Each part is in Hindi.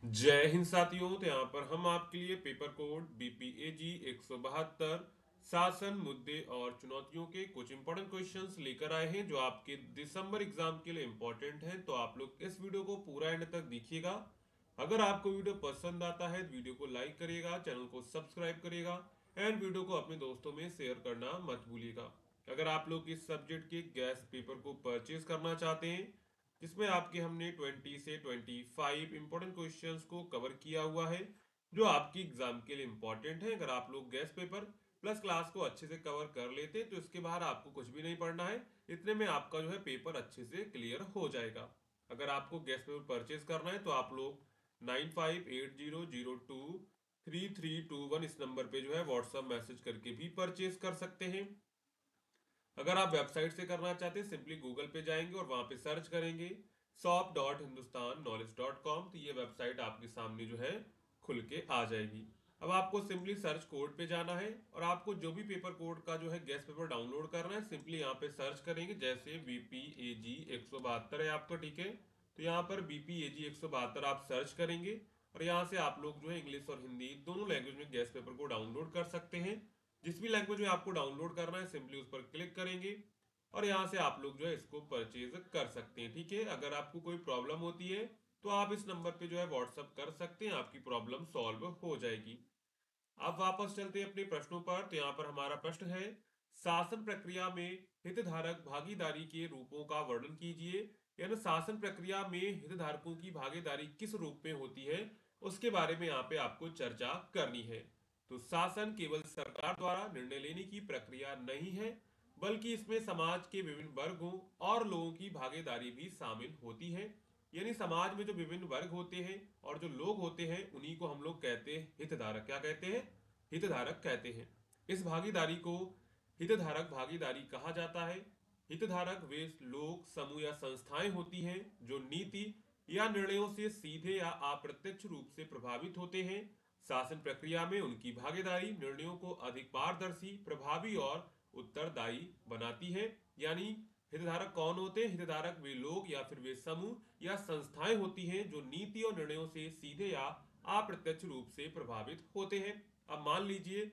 जय हिंद साथियों। तो यहाँ पर हम आपके लिए पेपर कोड BPAG 172 शासन मुद्दे और चुनौतियों के कुछ इंपॉर्टेंट क्वेश्चंस लेकर आए हैं जो आपके दिसंबर एग्जाम के लिए इंपॉर्टेंट हैं। तो आप लोग इस वीडियो को पूरा एंड तक देखिएगा। अगर आपको वीडियो पसंद आता है तो वीडियो को लाइक करिएगा, चैनल को सब्सक्राइब करिएगा एंड वीडियो को अपने दोस्तों में शेयर करना मत भूलिएगा। अगर आप लोग इस सब्जेक्ट के गैस पेपर को परचेज करना चाहते हैं जिसमें आपके हमने 20 से 25 इंपॉर्टेंट क्वेश्चंस को कवर किया हुआ है जो आपकी एग्जाम के लिए इंपॉर्टेंट है। अगर आप लोग गैस पेपर प्लस क्लास को अच्छे से कवर कर लेते हैं तो इसके बाहर आपको कुछ भी नहीं पढ़ना है। इतने में आपका जो है पेपर अच्छे से क्लियर हो जाएगा। अगर आपको गैस पेपर परचेज करना है तो आप लोग 9580023321 इस नंबर पे जो है व्हाट्सएप मैसेज करके भी परचेज कर सकते हैं। अगर आप वेबसाइट से करना चाहते हैं सिंपली गूगल पे जाएंगे और वहां पे सर्च करेंगे shop.hindustan knowledge.com, तो ये वेबसाइट आपके सामने जो है खुल के आ जाएगी। अब आपको सिंपली सर्च कोड पे जाना है और आपको जो भी पेपर कोड का जो है गैस पेपर डाउनलोड करना है सिंपली यहाँ पे सर्च करेंगे। जैसे BPAG 172 है आपका, ठीक है। तो यहाँ पर BPAG 172 आप सर्च करेंगे और यहाँ से आप लोग जो है इंग्लिश और हिंदी दोनों लैंग्वेज में गैस पेपर को डाउनलोड कर सकते हैं। जिस भी लैंग्वेज में आपको डाउनलोड करना है सिंपली उस पर क्लिक करेंगे और यहाँ से आप लोग जो है इसको परचेज कर सकते हैं, ठीक है। अगर आपको कोई प्रॉब्लम होती है तो आप इस नंबर पे जो है व्हाट्सअप कर सकते हैं, आपकी प्रॉब्लम सॉल्व हो जाएगी। अब वापस चलते हैं अपने प्रश्नों पर। तो यहाँ पर हमारा प्रश्न है, शासन प्रक्रिया में हितधारक भागीदारी के रूपों का वर्णन कीजिए। यानी शासन प्रक्रिया में हितधारकों की भागीदारी किस रूप में होती है उसके बारे में यहाँ पे आपको चर्चा करनी है। तो शासन केवल सरकार द्वारा निर्णय लेने की प्रक्रिया नहीं है बल्कि इसमें समाज के विभिन्न वर्गों और लोगों की भागीदारी भी शामिल होती है। यानी समाज में जो विभिन्न वर्ग होते हैं और जो लोग होते हैं उन्हीं को हम लोग कहते हैं हितधारक। क्या कहते हैं? हितधारक कहते हैं। इस भागीदारी को हितधारक भागीदारी कहा जाता है। हितधारक वे लोग समूह या संस्थाएं होती हैं जो नीति या निर्णयों से सीधे या अप्रत्यक्ष रूप से प्रभावित होते हैं। शासन प्रक्रिया में उनकी भागीदारी निर्णयों को अधिक पारदर्शी, प्रभावी और उत्तरदायी बनाती है। यानी हितधारक कौन होते हैं? हितधारक वे लोग या फिर वे समूह या संस्थाएं होती हैं जो नीति और निर्णयों से सीधे या अप्रत्यक्ष रूप से प्रभावित होते हैं। अब मान लीजिए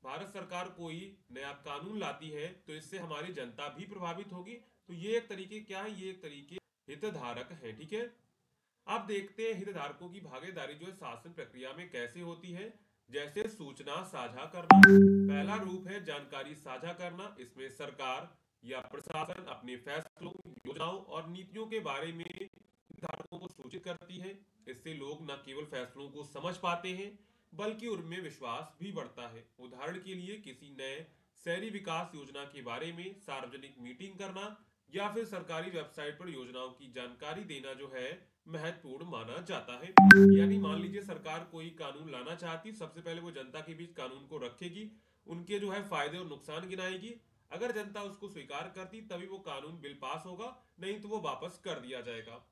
भारत सरकार कोई नया कानून लाती है तो इससे हमारी जनता भी प्रभावित होगी। तो ये एक तरीके क्या है? ये एक तरीके हितधारक है, ठीक है। अब देखते हैं हितधारकों की भागीदारी जो है शासन प्रक्रिया में कैसे होती है। जैसे सूचना साझा करना, पहला रूप है जानकारी साझा करना। इसमें सरकार या प्रशासन अपने फैसलों, योजनाओं और नीतियों के बारे में हितधारकों को सूचित करती है। इससे लोग न केवल फैसलों को समझ पाते हैं बल्कि उनमें विश्वास भी बढ़ता है। उदाहरण के लिए किसी नए शहरी विकास योजना के बारे में सार्वजनिक मीटिंग करना या फिर सरकारी वेबसाइट पर योजनाओं की जानकारी देना जो है महत्वपूर्ण माना जाता है। यानी मान लीजिए सरकार कोई कानून लाना चाहती, सबसे पहले वो जनता के बीच कानून को रखेगी, उनके जो है फायदे और नुकसान गिनाएगी। अगर जनता उसको स्वीकार करती तभी वो कानून बिल पास होगा, नहीं तो वो वापस कर दिया जाएगा।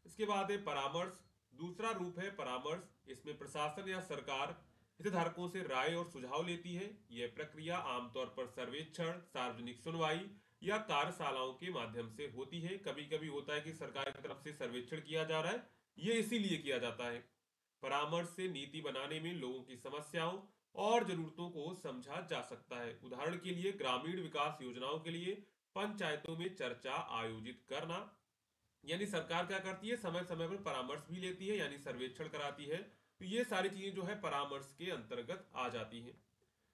इसके बाद है परामर्श। दूसरा रूप है परामर्श। इसमें प्रशासन या सरकार हितधारकों से राय और सुझाव लेती है। यह प्रक्रिया आमतौर पर सर्वेक्षण, सार्वजनिक सुनवाई या कार्यशालाओं के माध्यम से होती है। कभी कभी होता है कि सरकार की तरफ से सर्वेक्षण किया जा रहा है, ये इसीलिए किया जाता है। परामर्श से नीति बनाने में लोगों की समस्याओं और जरूरतों को समझा जा सकता है। उदाहरण के लिए ग्रामीण विकास योजनाओं के लिए पंचायतों में चर्चा आयोजित करना। यानी सरकार क्या करती है, समय समय पर परामर्श भी लेती है, यानी सर्वेक्षण कराती है। तो ये सारी चीजें जो है परामर्श के अंतर्गत आ जाती हैं।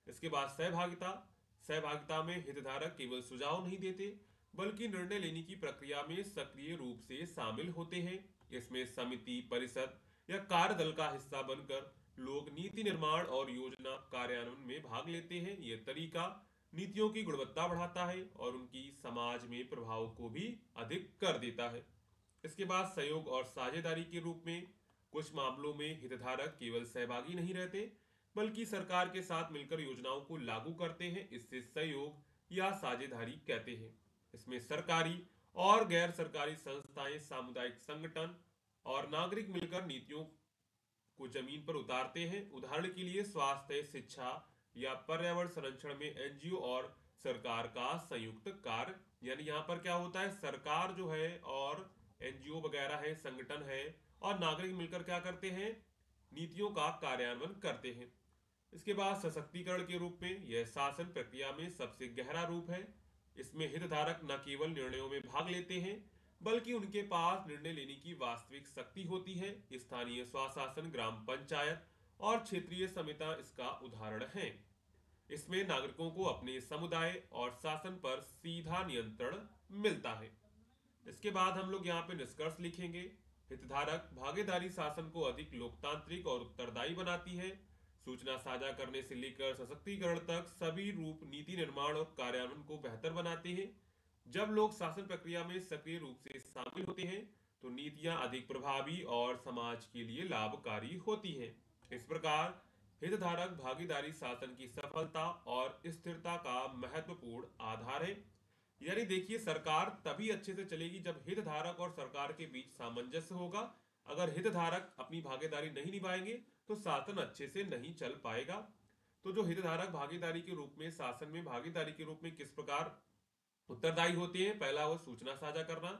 इसके बाद सहभागिता। सहभागिता में हितधारक केवल सुझाव नहीं देते बल्कि निर्णय लेने की प्रक्रिया में सक्रिय रूप से शामिल होते हैं। इसमें समिति, परिषद या कार्यदल का हिस्सा बनकर लोग नीति निर्माण और योजना कार्यान्वयन में भाग लेते हैं। यह तरीका नीतियों की गुणवत्ता बढ़ाता है और उनकी समाज में प्रभाव को भी अधिक कर देता है। इसके बाद सहयोग और साझेदारी के रूप में कुछ मामलों में हितधारक केवल सहभागी नहीं रहते बल्कि सरकार के साथ मिलकर योजनाओं को लागू करते हैं। इससे सहयोग या साझेदारी कहते हैं। इसमें सरकारी और गैर सरकारी संस्थाएं, सामुदायिक संगठन और नागरिक मिलकर नीतियों को जमीन पर उतारते हैं। उदाहरण के लिए स्वास्थ्य, शिक्षा या पर्यावरण संरक्षण में NGO और सरकार का संयुक्त कार्य। यानी यहाँ पर क्या होता है, सरकार जो है और NGO वगैरह है, संगठन है और नागरिक मिलकर क्या करते हैं, नीतियों का कार्यान्वयन करते हैं। इसके बाद सशक्तिकरण के रूप में यह शासन प्रक्रिया में सबसे गहरा रूप है। इसमें हितधारक न केवल निर्णयों में भाग लेते हैं बल्कि उनके पास निर्णय लेने की वास्तविक शक्ति होती है। स्थानीय स्वशासन, ग्राम पंचायत और क्षेत्रीय समिति इसका उदाहरण है। इसमें नागरिकों को अपने समुदाय और शासन पर सीधा नियंत्रण मिलता है। इसके बाद हम लोग यहाँ पे निष्कर्ष लिखेंगे। हितधारक भागीदारी शासन को अधिक लोकतांत्रिक और उत्तरदायी बनाती है। सूचना साझा करने से लेकर सशक्तिकरण तक सभी रूप नीति निर्माण और कार्यान्वयन को बेहतर बनाते हैं। जब लोग शासन प्रक्रिया में सक्रिय रूप से शामिल होते हैं तो नीतियां अधिक प्रभावी और समाज के लिए लाभकारी होती हैं। इस प्रकार हितधारक भागीदारी शासन की सफलता और स्थिरता का महत्वपूर्ण आधार है। यानी देखिए, सरकार तभी अच्छे से चलेगी जब हितधारक और सरकार के बीच सामंजस्य होगा। अगर हितधारक अपनी भागीदारी नहीं निभाएंगे तो शासन अच्छे से नहीं चल पाएगा। तो जो हितधारक भागीदारी के रूप में शासन में भागीदारी के रूप में किस प्रकार उत्तरदायी होते हैं, पहला वो सूचना साझा करना,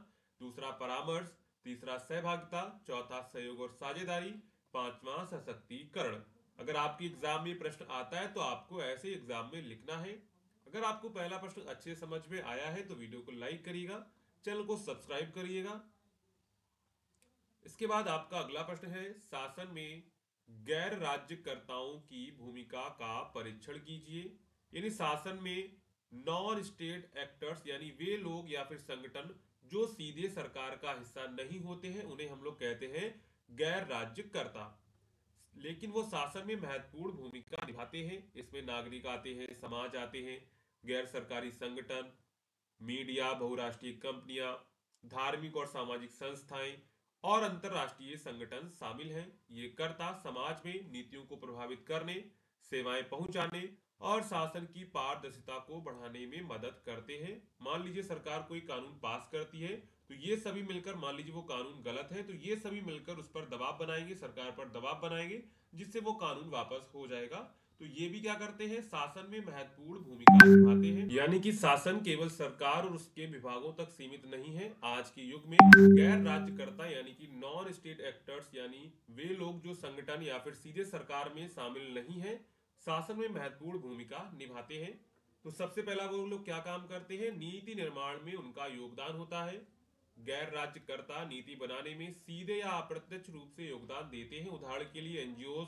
दूसरा परामर्श, तीसरा सहभागिता, चौथा सहयोग और साझेदारी, पांचवा सशक्तिकरण। अगर आपकी एग्जाम में प्रश्न आता है तो आपको ऐसे एग्जाम में लिखना है। अगर आपको पहला प्रश्न अच्छे समझ में आया है तो वीडियो को लाइक करिएगा, चैनल को सब्सक्राइब करिएगा। इसके बाद आपका अगला प्रश्न है, शासन में गैर राज्यकर्ताओं की भूमिका का परीक्षण कीजिए। यानी शासन में नॉन स्टेट एक्टर्स यानी वे लोग या फिर संगठन जो सीधे सरकार का हिस्सा नहीं होते हैं उन्हें हम लोग कहते हैं गैर राज्यकर्ता, लेकिन वो शासन में महत्वपूर्ण भूमिका निभाते हैं। इसमें नागरिक आते हैं, समाज आते हैं, गैर सरकारी संगठन, मीडिया, बहुराष्ट्रीय कंपनियां, धार्मिक और सामाजिक संस्थाएं और अंतरराष्ट्रीय संगठन शामिल हैं। ये कर्ता समाज में नीतियों को प्रभावित करने, सेवाएं पहुंचाने और शासन की पारदर्शिता को बढ़ाने में मदद करते हैं। मान लीजिए सरकार कोई कानून पास करती है तो ये सभी मिलकर, मान लीजिए वो कानून गलत है तो ये सभी मिलकर उस पर दबाव बनाएंगे, सरकार पर दबाव बनाएंगे, जिससे वो कानून वापस हो जाएगा। तो ये भी क्या करते हैं, शासन में महत्वपूर्ण भूमिका निभाते हैं। यानी कि शासन केवल सरकार और उसके विभागों तक सीमित नहीं है। आज के युग में गैर राज्यकर्ता यानी कि नॉन स्टेट एक्टर्स यानी वे लोग जो संगठन या फिर सीधे सरकार में शामिल नहीं है, शासन में महत्वपूर्ण भूमिका निभाते हैं। तो सबसे पहला वो लोग क्या काम करते हैं, नीति निर्माण में उनका योगदान होता है। गैर राज्यकर्ता नीति बनाने में सीधे या अप्रत्यक्ष रूप से योगदान देते हैं। उदाहरण के लिए एनजीओ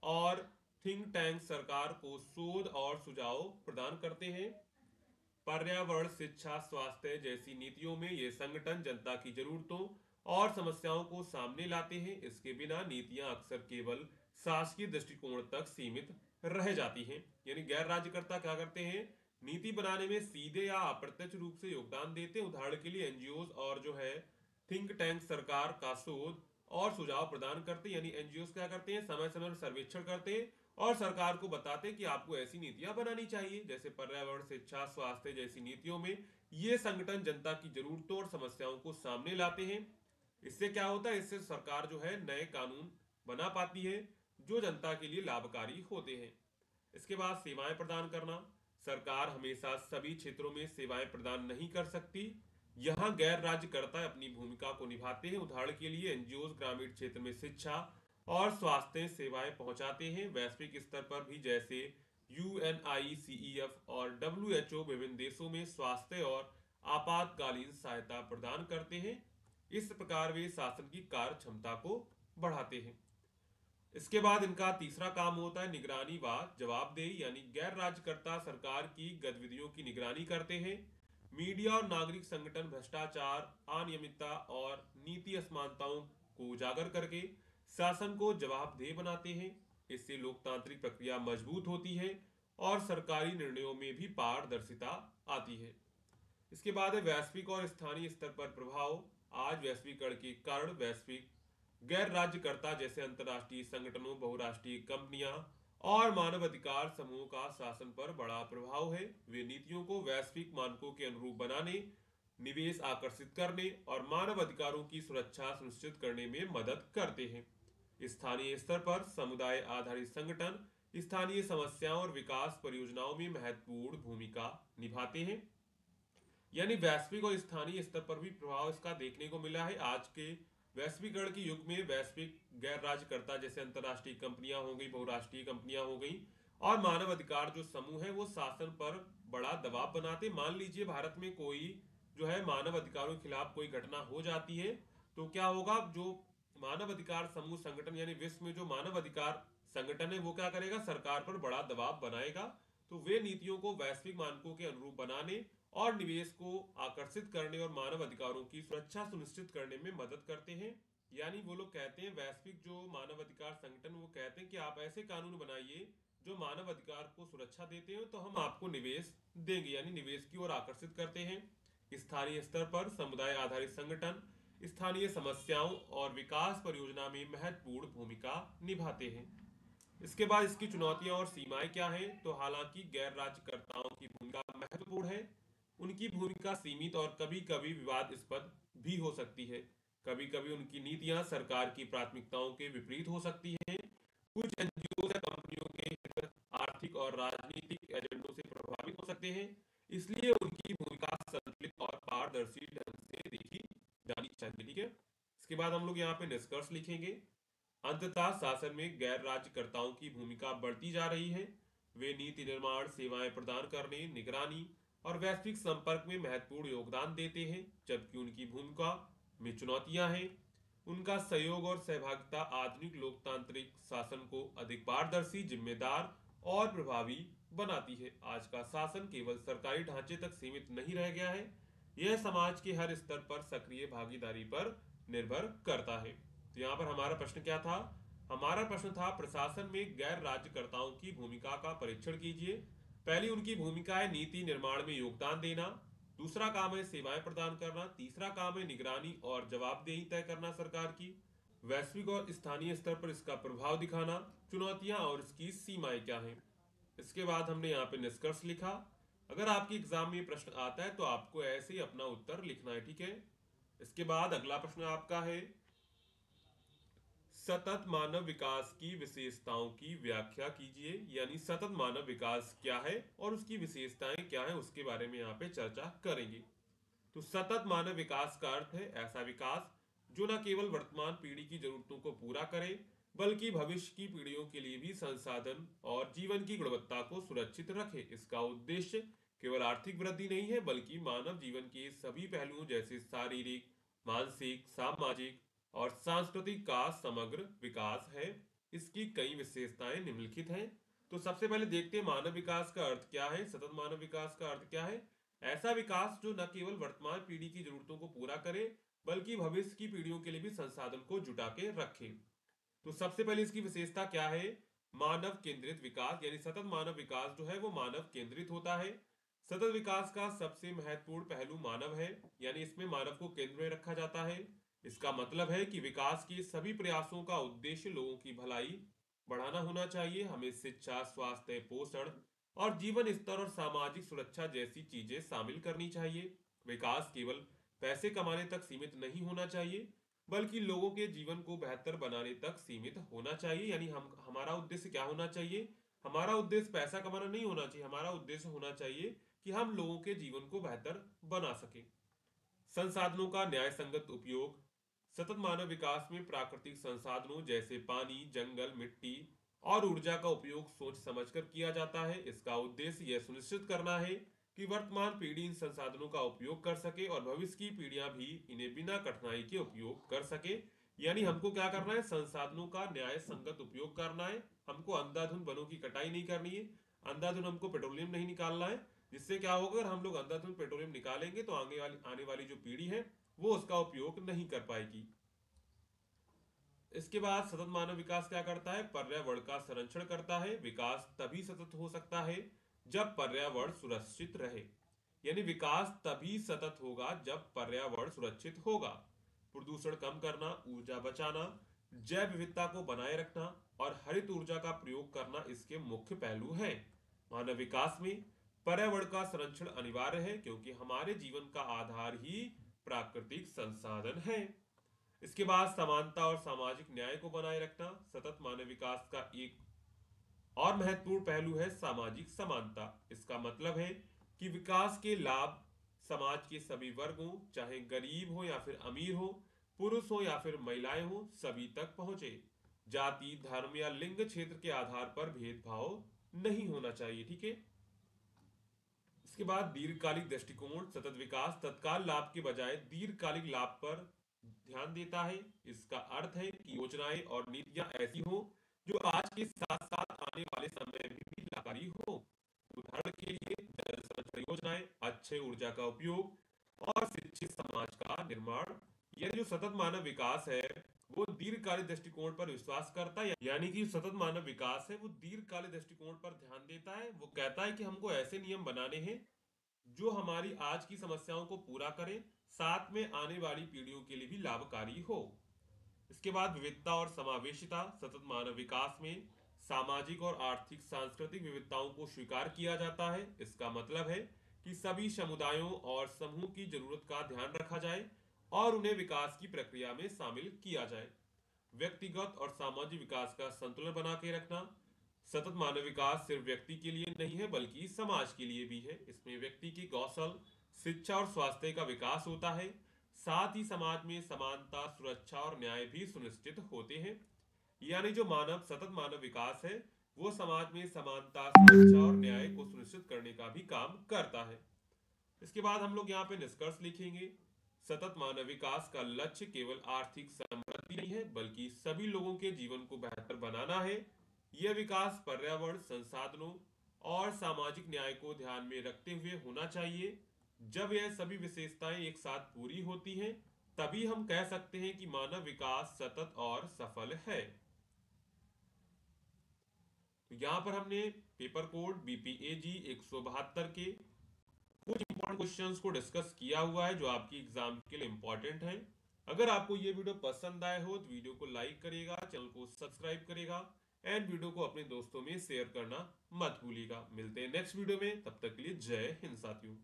और थिंक टैंक सरकार को शोध और सुझाव प्रदान करते हैं। पर्यावरण, शिक्षा, स्वास्थ्य जैसी नीतियों में ये संगठन जनता की जरूरतों और समस्याओं को सामने लाते हैं। इसके बिना नीतियां अक्सर केवल शासकीय दृष्टिकोण तक सीमित रह जाती हैं। यानी गैर राज्यकर्ता क्या करते हैं, नीति बनाने में सीधे या अप्रत्यक्ष रूप से योगदान देते हैं। उदाहरण के लिए एनजीओ और जो है थिंक टैंक सरकार का शोध और सुझाव प्रदान करते हैं। यानी एनजीओ क्या करते हैं, समय समय पर सर्वेक्षण करते हैं और सरकार को बताते हैं कि आपको ऐसी नीतियां बनानी चाहिए। जैसे पर्यावरण, शिक्षा, स्वास्थ्य जैसी नीतियों में ये संगठन जनता की जरूरतों और समस्याओं को सामने लाते हैं। इससे क्या होता है, इससे सरकार जो है नए कानून बना पाती है जो जनता के लिए लाभकारी होते हैं। इसके बाद सेवाएं प्रदान करना। सरकार हमेशा सभी क्षेत्रों में सेवाएं प्रदान नहीं कर सकती। यहाँ गैर राज्यकर्ता अपनी भूमिका को निभाते हैं। उदाहरण के लिए एनजीओ ग्रामीण क्षेत्र में शिक्षा और स्वास्थ्य सेवाएं पहुंचाते हैं। वैश्विक स्तर पर भी जैसे यूएनआईसीईएफ और डब्ल्यूएचओ विभिन्न देशों में स्वास्थ्य और आपातकालीन सहायता प्रदान करते हैं। इस प्रकार वे शासन की कार्य क्षमता को बढ़ाते हैं। इसके बाद इनका तीसरा काम होता है निगरानी व जवाबदेही। यानी गैर राज्यकर्ता सरकार की गतिविधियों की निगरानी करते हैं। मीडिया और नागरिक संगठन भ्रष्टाचार, अनियमितता और नीति असमानताओं को उजागर करके शासन को जवाबदेह बनाते हैं। इससे लोकतांत्रिक प्रक्रिया मजबूत होती है और सरकारी निर्णयों में भी पारदर्शिता आती है। इसके बाद है वैश्विक और स्थानीय स्तर पर प्रभाव। आज वैश्वीकरण के कारण वैश्विक गैर राज्यकर्ता जैसे अंतर्राष्ट्रीय संगठनों, बहुराष्ट्रीय कंपनियां और मानवाधिकार समूहों का शासन पर बड़ा प्रभाव है। वे नीतियों को वैश्विक मानकों के अनुरूप बनाने, निवेश आकर्षित करने और मानव अधिकारों की सुरक्षा सुनिश्चित करने में मदद करते हैं। स्थानीय स्तर पर समुदाय आधारित संगठन स्थानीय समस्याओं और विकास परियोजनाओं में महत्वपूर्ण भूमिका निभाते हैं। यानी वैश्विक और स्थानीय स्तर पर भी प्रभाव इसका देखने को मिला है। आज के वैश्वीकरण के युग में वैश्विक गैर राज्यकर्ता जैसे अंतर्राष्ट्रीय कंपनियां हो गई, बहुराष्ट्रीय कंपनियां हो गई और मानव अधिकार जो समूह है वो शासन पर बड़ा दबाव बनाते। मान लीजिए भारत में कोई जो है मानव अधिकारों के खिलाफ कोई घटना हो जाती है, तो क्या होगा, जो मानव अधिकार समूह संगठन यानी विश्व में जो मानव अधिकार संगठन है वो क्या करेगा, सरकार पर बड़ा दबाव बनाएगा। तो वे नीतियों को वैश्विक मानकों के अनुरूप बनाने और निवेश को आकर्षित करने और मानव अधिकारों की सुरक्षा सुनिश्चित करने में मदद करते हैं। यानी वो लोग कहते हैं, वैश्विक जो मानव अधिकार संगठन वो कहते हैं कि आप ऐसे कानून बनाइए जो मानव अधिकार को सुरक्षा देते हैं, तो हम आपको निवेश देंगे, यानी निवेश की ओर आकर्षित करते हैं। स्थानीय स्तर पर समुदाय आधारित संगठन स्थानीय समस्याओं और विकास परियोजना में महत्वपूर्ण भूमिका निभाते हैं। इसके बाद इसकी चुनौतियां और सीमाएं क्या हैं, तो हालांकि गैर राज्यकर्ताओं की भूमिका महत्वपूर्ण है, उनकी भूमिका सीमित और कभी कभी विवादास्पद भी हो सकती है। कभी कभी उनकी नीतियां सरकार की प्राथमिकताओं के विपरीत हो सकती हैं। कुछ एनजीओ या कंपनियों के हित आर्थिक और राजनीतिक एजेंडों से प्रभावित हो सकते हैं, इसलिए उनकी भूमिका संतुलित और पारदर्शी ढंग से देखी जानी चाहिए। ठीक है, इसके बाद हम लोग यहाँ पे निष्कर्ष लिखेंगे। अंततः शासन में गैर राज्यकर्ताओं की भूमिका बढ़ती जा रही है। वे नीति निर्माण, सेवाएं प्रदान करने, निगरानी और वैश्विक संपर्क में महत्वपूर्ण योगदान देते हैं, जबकि उनकी भूमिका में चुनौतियां हैं। उनका सहयोग और सहभागिता आधुनिक लोकतांत्रिक शासन को अधिक पारदर्शी, जिम्मेदार और प्रभावी बनाती है। आज का शासन केवल सरकारी ढांचे तक सीमित नहीं रह गया है, यह समाज के हर स्तर पर सक्रिय भागीदारी पर निर्भर करता है। तो यहाँ पर हमारा प्रश्न क्या था, हमारा प्रश्न था प्रशासन में गैर राज्यकर्ताओं की भूमिका का परीक्षण कीजिए। पहली उनकी भूमिका है नीति निर्माण में योगदान देना, दूसरा काम है सेवाएं प्रदान करना, तीसरा काम है निगरानी और जवाबदेही तय करना सरकार की, वैश्विक और स्थानीय स्तर पर इसका प्रभाव दिखाना, चुनौतियां और इसकी सीमाएं क्या हैं। इसके बाद हमने यहाँ पे निष्कर्ष लिखा। अगर आपके एग्जाम में प्रश्न आता है तो आपको ऐसे ही अपना उत्तर लिखना है। ठीक है, इसके बाद अगला प्रश्न आपका है, सतत मानव विकास की विशेषताओं की व्याख्या कीजिए। यानी सतत मानव विकास क्या है और उसकी विशेषताएं क्या है, उसके बारे में यहाँ पे चर्चा करेंगे। तो सतत मानव विकास का अर्थ है ऐसा विकास जो न केवल वर्तमान पीढ़ी की जरूरतों को पूरा करे, बल्कि भविष्य की पीढ़ियों के लिए भी संसाधन और जीवन की गुणवत्ता को सुरक्षित रखे। इसका उद्देश्य केवल आर्थिक वृद्धि नहीं है, बल्कि मानव जीवन के सभी पहलुओं जैसे शारीरिक, मानसिक, सामाजिक और सांस्कृतिक का समग्र विकास है। इसकी कई विशेषताएं निम्नलिखित हैं। तो सबसे पहले देखते हैं मानव विकास का अर्थ क्या है। सतत मानव विकास का अर्थ क्या है, ऐसा विकास जो न केवल वर्तमान पीढ़ी की जरूरतों को पूरा करे, बल्कि भविष्य की पीढ़ियों के लिए भी संसाधन को जुटा के रखे। तो सबसे पहले इसकी विशेषता क्या है, मानव केंद्रित विकास। यानी सतत मानव विकास जो है वो मानव केंद्रित होता है। सतत विकास का सबसे महत्वपूर्ण पहलू मानव है, यानी इसमें मानव को केंद्र में रखा जाता है। इसका मतलब है कि विकास के सभी प्रयासों का उद्देश्य लोगों की भलाई बढ़ाना होना चाहिए। हमें शिक्षा, स्वास्थ्य, पोषण और जीवन स्तर और सामाजिक सुरक्षा जैसी चीजें शामिल करनी चाहिए। विकास केवल पैसे कमाने तक सीमित नहीं होना चाहिए, बल्कि लोगों के जीवन को बेहतर बनाने तक सीमित होना चाहिए। यानी हमारा उद्देश्य क्या होना चाहिए, हमारा उद्देश्य पैसा कमाना नहीं होना चाहिए, हमारा उद्देश्य होना चाहिए कि हम लोगों के जीवन को बेहतर बना सके। संसाधनों का न्याय संगत उपयोग। सतत मानव विकास में प्राकृतिक संसाधनों जैसे पानी, जंगल, मिट्टी और ऊर्जा का उपयोग सोच समझकर किया जाता है। इसका उद्देश्य यह सुनिश्चित करना है कि वर्तमान पीढ़ी इन संसाधनों का उपयोग कर सके और भविष्य की पीढ़ियां भी इन्हें बिना कठिनाई के उपयोग कर सके। यानी हमको क्या करना है, संसाधनों का न्याय संगत उपयोग करना है। हमको अंधाधुंध वनों की कटाई नहीं करनी है, अंधाधुंध हमको पेट्रोलियम नहीं निकालना है। जिससे क्या होगा, अगर हम लोग अंधाधुंध पेट्रोलियम निकालेंगे तो आने वाली जो पीढ़ी है वो उसका उपयोग नहीं कर पाएगी। इसके बाद सतत मानव विकास क्या करता है, पर्यावरण का संरक्षण करता है। विकास तभी सतत हो सकता है जब पर्यावरण सुरक्षित रहे। यानी विकास तभी सतत होगा जब पर्यावरण सुरक्षित होगा। प्रदूषण कम करना, ऊर्जा बचाना, जैव विविधता को बनाए रखना और हरित ऊर्जा का प्रयोग करना इसके मुख्य पहलू हैं। मानव विकास में पर्यावरण का संरक्षण अनिवार्य है, क्योंकि हमारे जीवन का आधार ही प्राकृतिक संसाधन है। इसके बाद समानता और सामाजिक न्याय को बनाए रखना। सतत मानव विकास का एक और महत्वपूर्ण पहलू है सामाजिक समानता। इसका मतलब है कि विकास के लाभ समाज के सभी वर्गों, चाहे गरीब हो या फिर अमीर हो, पुरुष हो या फिर महिलाएं हो, सभी तक पहुंचे। जाति, धर्म या लिंग क्षेत्र के आधार पर भेदभाव नहीं होना चाहिए। ठीक है। इसके बाद दीर्घकालिक दृष्टिकोण, सतत विकास तत्काल लाभ के बजाय दीर्घकालिक लाभ पर ध्यान देता है। इसका अर्थ है कि योजनाएं और नीतियां ऐसी हो जो आज के साथ साथ आने वाले समय में भी लाभकारी हो। उदाहरण के लिए जल संचय योजनाएं, अच्छे ऊर्जा का उपयोग और शिक्षित समाज का निर्माण। यह जो सतत मानव विकास है वो दीर्घकालिक दृष्टिकोण पर विश्वास करता है, यानी कि सतत मानव विकास है वो दीर्घकालिक दृष्टिकोण पर ध्यान देता है। वो कहता है कि हमको ऐसे नियम बनाने हैं जो हमारी आज की समस्याओं को पूरा करें, साथ में आने वाली पीढ़ियों के लिए भी लाभकारी हो। इसके बाद विविधता और समावेशिता, सतत मानव विकास में सामाजिक और आर्थिक सांस्कृतिक विविधताओं को स्वीकार किया जाता है। इसका मतलब है कि सभी समुदायों और समूह की जरूरत का ध्यान रखा जाए और उन्हें विकास की प्रक्रिया में शामिल किया जाए। व्यक्तिगत और सामाजिक विकास का संतुलन बना के रखना, सतत मानव विकास सिर्फ व्यक्ति के लिए नहीं है बल्कि समाज के लिए भी है। इसमें व्यक्ति की कौशल, शिक्षा और स्वास्थ्य का विकास होता है। साथ ही समाज में समानता, सुरक्षा और न्याय भी सुनिश्चित होते हैं। यानी जो मानव सतत मानव विकास है वो समाज में समानता, सुरक्षा और न्याय को सुनिश्चित करने का भी काम करता है। इसके बाद हम लोग यहाँ पे निष्कर्ष लिखेंगे। सतत मानव विकास का लक्ष्य केवल आर्थिक समृद्धि नहीं है बल्कि सभी लोगों के जीवन को बेहतर बनाना है। यह विकास पर्यावरण, संसाधनों और सामाजिक न्याय को ध्यान में रखते हुए होना चाहिए। जब यह सभी विशेषताएं एक साथ पूरी होती हैं तभी हम कह सकते हैं कि मानव विकास सतत और सफल है। तो यहाँ पर हमने पेपर कोड बीपीएजी 172 के कुछ इंपॉर्टेंट क्वेश्चंस को डिस्कस किया हुआ है जो आपकी एग्जाम के लिए इंपॉर्टेंट है। अगर आपको ये वीडियो पसंद आए हो तो वीडियो को लाइक करिएगा, चैनल को सब्सक्राइब करेगा एंड वीडियो को अपने दोस्तों में शेयर करना मत भूलिएगा। मिलते हैं नेक्स्ट वीडियो में, तब तक के लिए जय हिंद साथियों।